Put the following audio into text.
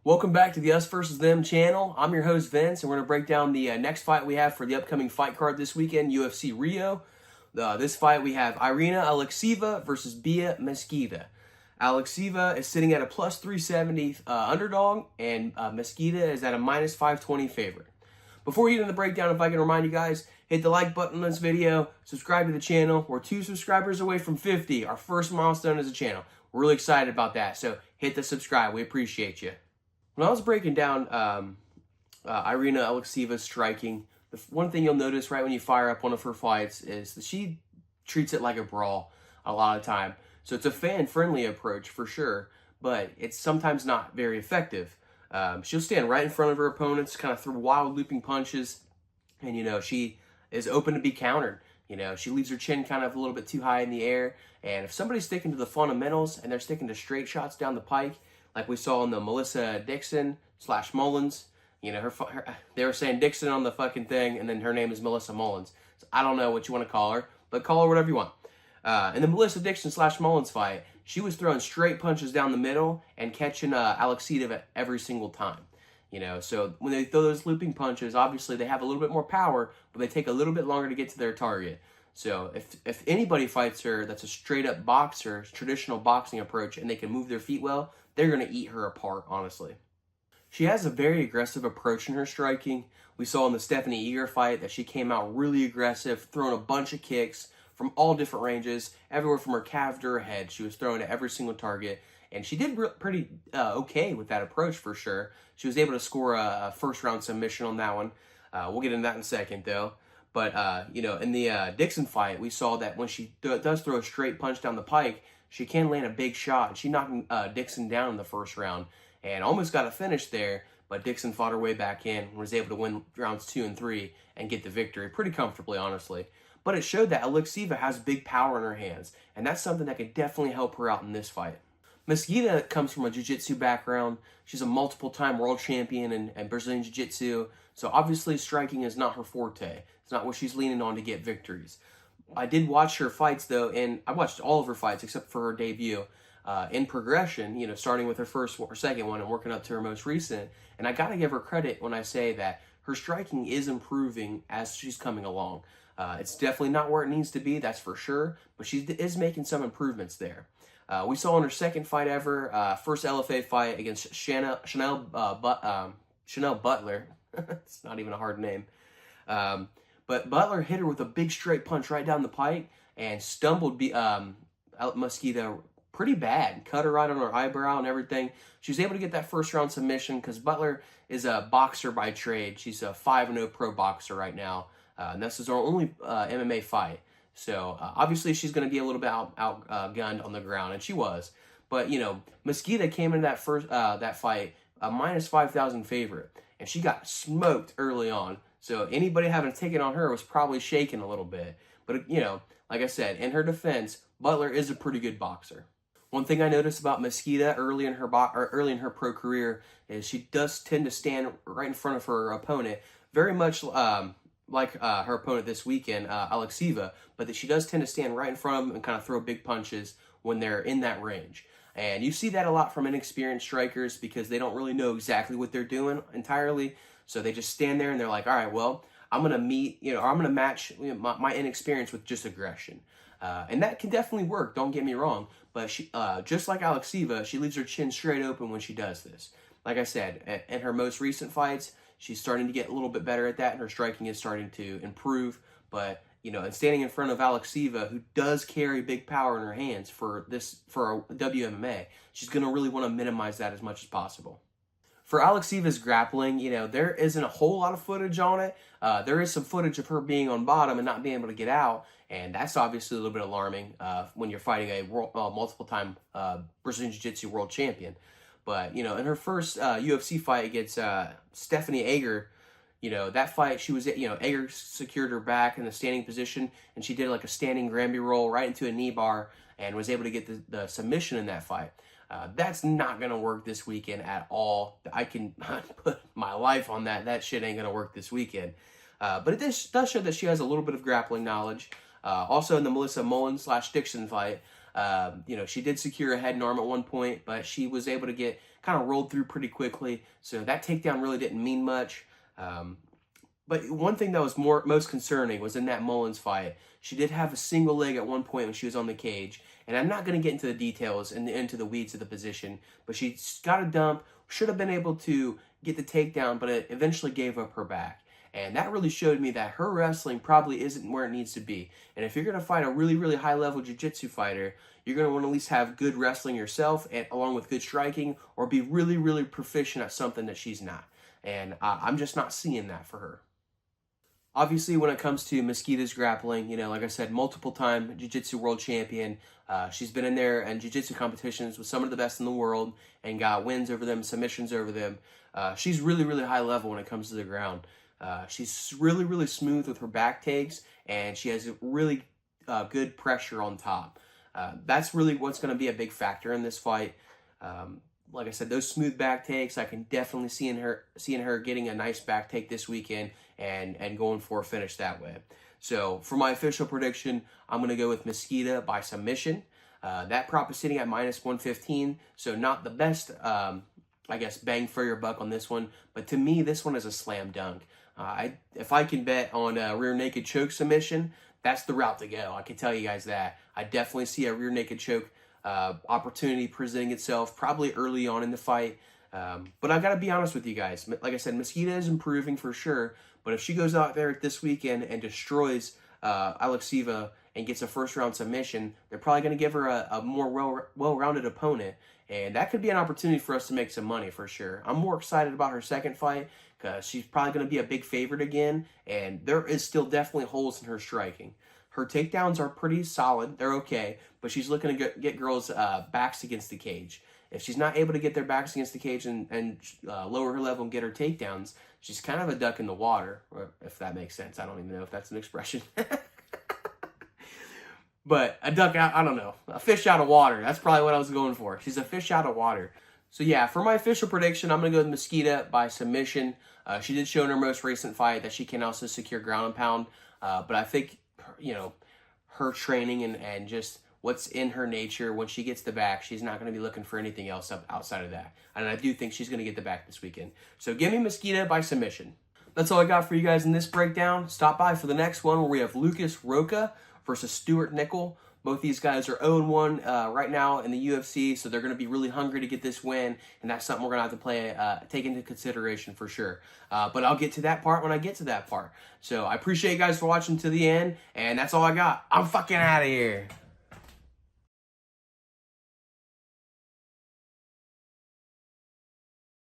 Welcome back to the Us vs. Them channel. I'm your host Vince, and we're going to break down the next fight we have for the upcoming fight card this weekend, UFC Rio. This fight we have Irina Alekseeva versus Beatriz Mesquita. Alekseeva is sitting at a plus 370 underdog, and Mesquita is at a minus 520 favorite. Before we get into the breakdown, if I can remind you guys, hit the like button on this video, subscribe to the channel. We're 2 subscribers away from 50, our first milestone as a channel. We're really excited about that, so hit the subscribe. We appreciate you. When I was breaking down Irina Alekseeva's striking, the one thing you'll notice right when you fire up one of her fights is that she treats it like a brawl a lot of time. So it's a fan-friendly approach for sure, but it's sometimes not very effective. She'll stand right in front of her opponents, kind of throw wild looping punches, and she is open to be countered. She leaves her chin kind of a little bit too high in the air, and if somebody's sticking to the fundamentals and they're sticking to straight shots down the pike, like we saw in the Melissa Dixon / Mullins, they were saying Dixon on the fucking thing, and then her name is Melissa Mullins. So I don't know what you want to call her, but call her whatever you want. In the Melissa Dixon / Mullins fight, she was throwing straight punches down the middle and catching Alekseeva every single time. So when they throw those looping punches, obviously they have a little bit more power, but they take a little bit longer to get to their target. So if anybody fights her that's a straight up boxer, traditional boxing approach, and they can move their feet well, they're going to eat her apart, honestly. She has a very aggressive approach in her striking. We saw in the Stephanie Eager fight that she came out really aggressive, throwing a bunch of kicks from all different ranges, everywhere from her calf to her head. She was throwing at every single target, and she did pretty okay with that approach for sure. She was able to score a first-round submission on that one. We'll get into that in a second, though. But, in the Dixon fight, we saw that when she does throw a straight punch down the pike, she can land a big shot. And she knocked Dixon down in the first round and almost got a finish there, but Dixon fought her way back in and was able to win rounds 2 and 3 and get the victory pretty comfortably, honestly. But it showed that Alekseeva has big power in her hands, and that's something that could definitely help her out in this fight. Mesquita comes from a jiu-jitsu background. She's a multiple-time world champion in Brazilian jiu-jitsu, so obviously striking is not her forte. It's not what she's leaning on to get victories. I did watch her fights, though, and I watched all of her fights except for her debut in progression, starting with her first or second one and working up to her most recent. And I got to give her credit when I say that her striking is improving as she's coming along. It's definitely not where it needs to be, that's for sure, but she is making some improvements there. We saw in her second fight ever, first LFA fight against Chanel Butler. It's not even a hard name. But Butler hit her with a big straight punch right down the pike and stumbled Mesquita pretty bad. Cut her right on her eyebrow and everything. She was able to get that first round submission because Butler is a boxer by trade. She's a 5-0 pro boxer right now. And this is her only MMA fight. So obviously she's going to be a little bit outgunned on the ground, and she was. But Mesquita came into that fight a minus 5,000 favorite, and she got smoked early on. So anybody having a ticket on her was probably shaking a little bit. But like I said, in her defense, Butler is a pretty good boxer. One thing I noticed about Mesquita early in her pro career is she does tend to stand right in front of her opponent, very much like her opponent this weekend, Alekseeva, but that she does tend to stand right in front of them and kind of throw big punches when they're in that range. And you see that a lot from inexperienced strikers because they don't really know exactly what they're doing entirely. So they just stand there and they're like, all right, well, I'm going to match my inexperience with just aggression. And that can definitely work, don't get me wrong. But she, just like Alekseeva, she leaves her chin straight open when she does this. Like I said, in her most recent fights, she's starting to get a little bit better at that, and her striking is starting to improve. But, and standing in front of Alekseeva, who does carry big power in her hands for WMMA, she's going to really want to minimize that as much as possible. For Alekseeva's grappling, there isn't a whole lot of footage on it. There is some footage of her being on bottom and not being able to get out, and that's obviously a little bit alarming when you're fighting a multiple-time Brazilian Jiu-Jitsu world champion. But, in her first UFC fight against Stephanie Eager, that fight, she was, Eager secured her back in the standing position, and she did like a standing Granby roll right into a knee bar and was able to get the submission in that fight. That's not going to work this weekend at all. I can put my life on that. That shit ain't going to work this weekend. But it does show that she has a little bit of grappling knowledge. Also in the Melissa Mullins / Dixon fight, You know, she did secure a head and arm at one point, but she was able to get kind of rolled through pretty quickly. So that takedown really didn't mean much. But one thing that was most concerning was in that Mullins fight. She did have a single leg at one point when she was on the cage. And I'm not going to get into the details and into the weeds of the position, but she got a dump, should have been able to get the takedown, but it eventually gave up her back. And that really showed me that her wrestling probably isn't where it needs to be. And if you're going to fight a really, really high-level jiu-jitsu fighter, you're going to want to at least have good wrestling yourself, and along with good striking, or be really, really proficient at something that she's not. And I'm just not seeing that for her. Obviously, when it comes to Mesquita's grappling, you know, like I said, multiple-time jiu-jitsu world champion. She's been in there in jiu-jitsu competitions with some of the best in the world and got wins over them, submissions over them. She's really, really high level when it comes to the ground. She's really, really smooth with her back takes, and she has really good pressure on top. That's really what's going to be a big factor in this fight. Like I said, those smooth back takes, I can definitely see seeing her getting a nice back take this weekend and going for a finish that way. So for my official prediction, I'm going to go with Mesquita by submission. That prop is sitting at -115, so not the best, I guess, bang for your buck on this one. But to me, this one is a slam dunk. If I can bet on a rear naked choke submission, that's the route to go. I can tell you guys that. I definitely see a rear naked choke opportunity presenting itself probably early on in the fight. But I've got to be honest with you guys. Like I said, Mesquita is improving for sure. But if she goes out there this weekend and destroys Alekseeva and gets a first-round submission, they're probably going to give her a more well-rounded opponent. And that could be an opportunity for us to make some money for sure. I'm more excited about her second fight because she's probably going to be a big favorite again. And there is still definitely holes in her striking. Her takedowns are pretty solid. They're okay. But she's looking to get girls' backs against the cage. If she's not able to get their backs against the cage and lower her level and get her takedowns, she's kind of a duck in the water, or if that makes sense. I don't even know if that's an expression. But a duck out, I don't know. A fish out of water. That's probably what I was going for. She's a fish out of water. So yeah, for my official prediction, I'm going to go with Mesquita by submission. She did show in her most recent fight that she can also secure ground and pound. But I think, you know, her training and just what's in her nature, when she gets the back, she's not going to be looking for anything else outside of that. And I do think she's going to get the back this weekend. So give me Mesquita by submission. That's all I got for you guys in this breakdown. Stop by for the next one where we have Lucas Roca versus Stuart Nickel. Both these guys are 0-1 right now in the UFC, so they're going to be really hungry to get this win, and that's something we're going to have to take into consideration for sure. But I'll get to that part when I get to that part. So I appreciate you guys for watching to the end, and that's all I got. I'm fucking out of here.